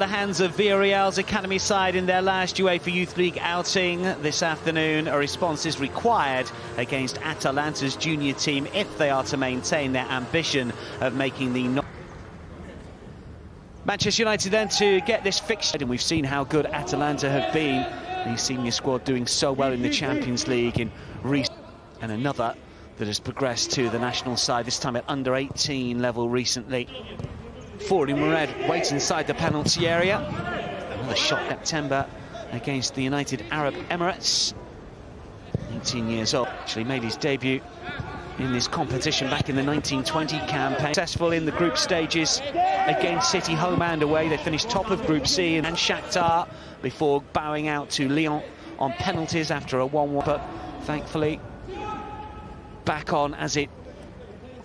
The hands of Villarreal's academy side in their last UEFA Youth League outing this afternoon. A response is required against Atalanta's junior team if they are to maintain their ambition of making the... Manchester United then to get this fixture, and we've seen how good Atalanta have been. The senior squad doing so well in the Champions League in recent, and another that has progressed to the national side, this time at under 18 level recently. Forward in red waits inside the penalty area. Another shot September against the United Arab Emirates. 18 years old, actually made his debut in this competition back in the 1920 campaign. Successful in the group stages against City, home and away. They finished top of Group C and Shakhtar before bowing out to Lyon on penalties after a 1-1. But thankfully, back on as it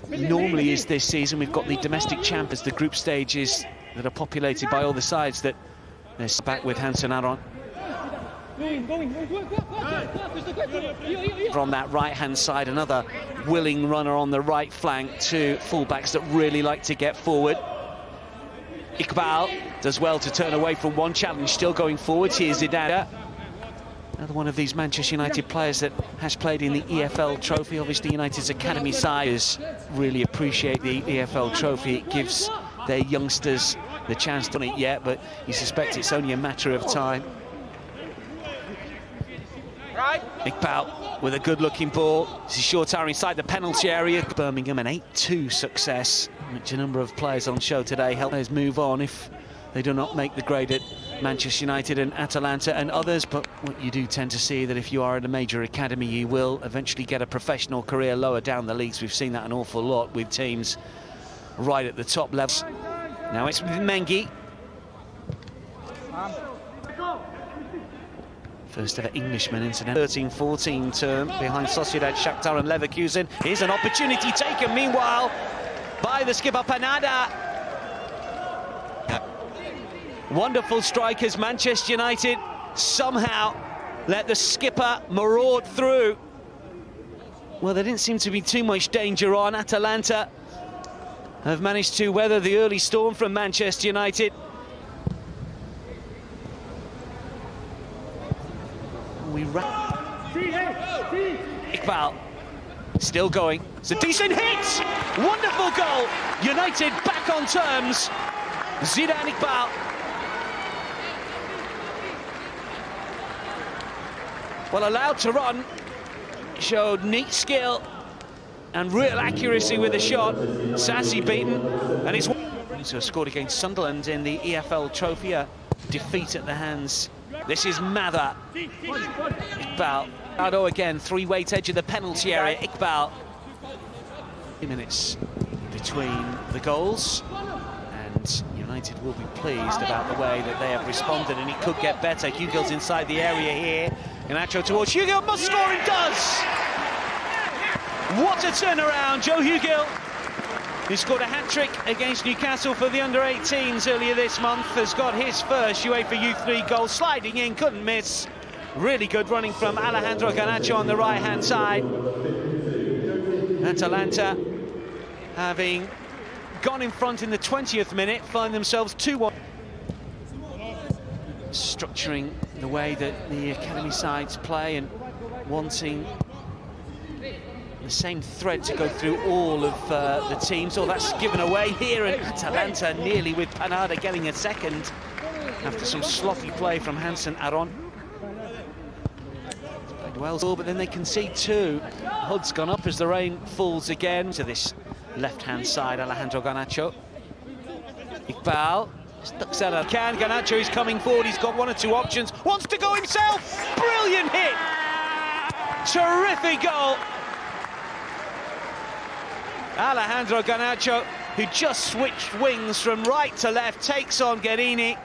normally is this season. We've got the domestic champions, the group stages that are populated by all the sides that they're back with Hansen Aron. From that right-hand side, another willing runner on the right flank, two fullbacks that really like to get forward. Iqbal does well to turn away from one challenge, still going forwards. Here's Zidane. Another one of these Manchester United players that has played in the EFL Trophy. Obviously, United's academy side really appreciate the EFL Trophy. It gives their youngsters the chance to win it yet, but you suspect it's only a matter of time. Iqbal with a good-looking ball. This is Shortar inside the penalty area. Birmingham, an 8-2 success, which a number of players on show today help players move on if they do not make the grade at Manchester United and Atalanta and others. But what you do tend to see that if you are at a major academy, you will eventually get a professional career lower down the leagues. We've seen that an awful lot with teams right at the top levels. Now it's Mengi. First ever Englishman incident. 13-14 term behind Sociedad, Shakhtar and Leverkusen. Here's an opportunity taken meanwhile by the skipper Panada. Wonderful strikers, Manchester United somehow let the skipper maraud through. Well, there didn't seem to be too much danger on. Atalanta have managed to weather the early storm from Manchester United. Iqbal still going. It's a decent hit! Wonderful goal! United back on terms. Zidane Iqbal. Well, allowed to run, showed neat skill and real accuracy with the shot. Sassy beaten, and it's also scored against Sunderland in the EFL Trophy, a defeat at the hands. This is Mather. Iqbal. Ado again, three-weight edge of the penalty area. Iqbal. 2 minutes between the goals, and United will be pleased about the way that they have responded, and it could get better. Hugo's inside the area here. Ganacho towards Hugo, must score and does! What a turnaround, Joe Hugo, who scored a hat-trick against Newcastle for the under-18s earlier this month, has got his first UEFA Youth League goal, sliding in, couldn't miss. Really good running from Alejandro Garnacho on the right-hand side. Atalanta, having gone in front in the 20th minute, find themselves 2-1. Structuring the way that the academy sides play and wanting the same thread to go through all of the teams. Oh, that's given away here, and Atalanta nearly with Panada getting a second after some sloppy play from Hansen Aron. Played well, but then they concede two. HUD's gone up as the rain falls again to this left-hand side. Alejandro Garnacho. Iqbal ducks out of can. Garnacho is coming forward. He's got one or two options. Wants to go himself. Brilliant hit. Terrific goal. Alejandro Garnacho, who just switched wings from right to left, takes on Guerini.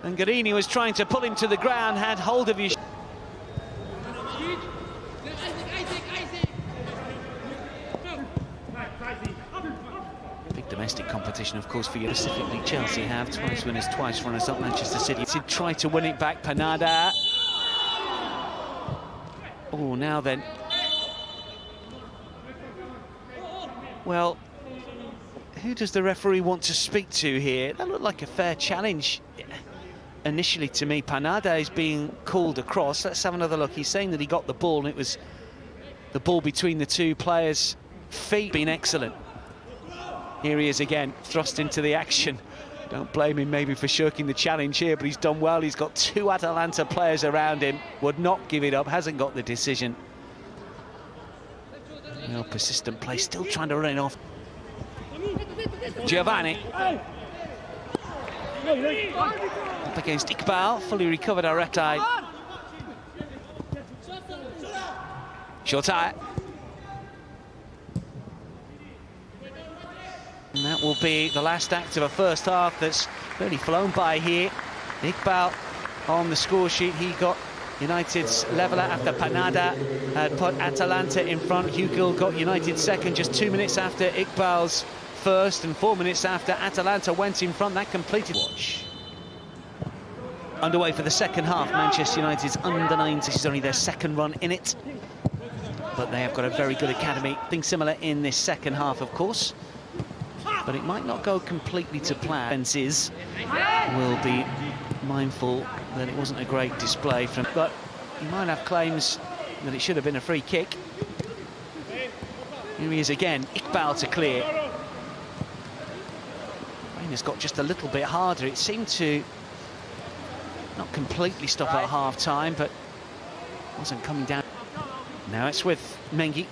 And Guerini was trying to pull him to the ground, had hold of his... Big domestic competition, of course, for you. Specifically, Chelsea have twice winners, twice runners-up. Manchester City did try to win it back. Panada. Oh, now then. Well, who does the referee want to speak to here? That looked like a fair challenge initially to me. Panada is being called across. Let's have another look. He's saying that he got the ball, and it was the ball between the two players' feet. Been excellent. Here he is again, thrust into the action. Don't blame him maybe for shirking the challenge here, but he's done well. He's got two Atalanta players around him. Would not give it up, hasn't got the decision. Well, persistent play, still trying to run it off. Giovanni. Up against Iqbal, fully recovered our left eye. Shortai. And that will be the last act of a first half that's really flown by here. Iqbal on the score sheet, he got United's leveller after Panada had put Atalanta in front. Yunqel got United second just 2 minutes after Iqbal's first, and 4 minutes after Atalanta went in front. That completed watch. Underway for the second half. Manchester United's under-19. This is only their second run in it, but they have got a very good academy. Things similar in this second half, of course, but it might not go completely to plan. Fences will be mindful that it wasn't a great display from, but you might have claims that it should have been a free kick. Here he is again, Iqbal to clear. Rain has got just a little bit harder. It seemed to not completely stop at half-time, but wasn't coming down. Now it's with Mengi.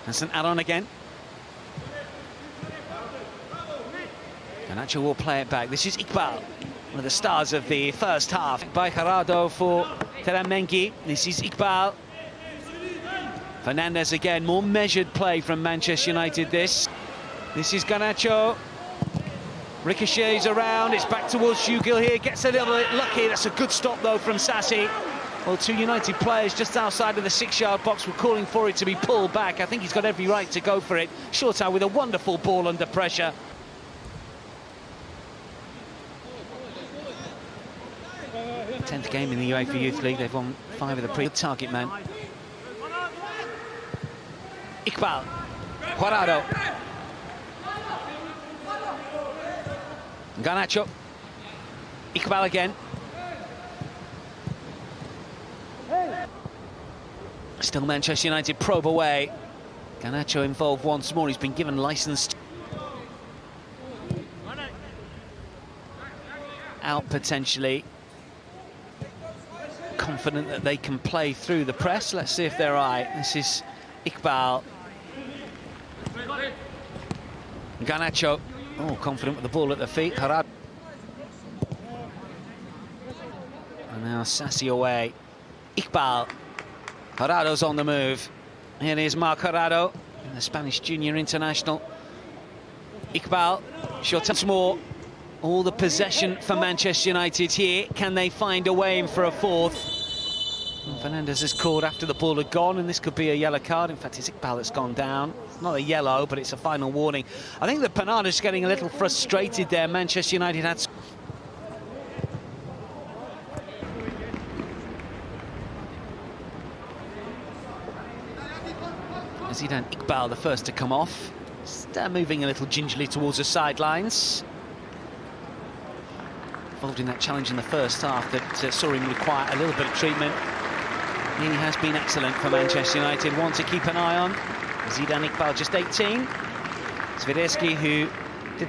That's an add-on again. Ganacho will play it back. This is Iqbal, one of the stars of the first half. By Gerardo for Mengi. This is Iqbal. Fernandez again, more measured play from Manchester United this. This is Ganacho. Ricochets around, it's back towards Yunqel here, gets a little bit lucky. That's a good stop though from Sassi. Well, two United players just outside of the 6-yard box were calling for it to be pulled back. I think he's got every right to go for it. Shortai with a wonderful ball under pressure. The 10th game in the UEFA Youth League. They've won 5 of the target man. Iqbal. Gerardo. Ganacho. Iqbal again. Still Manchester United probe away. Ganacho involved once more. He's been given licence. Out potentially. Confident that they can play through the press. Let's see if they're right. This is Iqbal. Ganacho. Oh, confident with the ball at the feet. Gerardo. And now Sassi away. Iqbal. Gerardo's on the move. Here is Marc Gerardo, the Spanish junior international. Iqbal. Short once more. All the possession for Manchester United here. Can they find a way in for a fourth? And Fernandez is called after the ball had gone, and this could be a yellow card. In fact, it's Iqbal that's gone down. It's not a yellow, but it's a final warning. I think that Panada's getting a little frustrated there. Manchester United had... Zidane, Iqbal the first to come off. Still moving a little gingerly towards the sidelines. Involved in that challenge in the first half that saw him require a little bit of treatment. He has been excellent for Manchester United. One to keep an eye on. Zidane, Iqbal just 18. Zviderski, who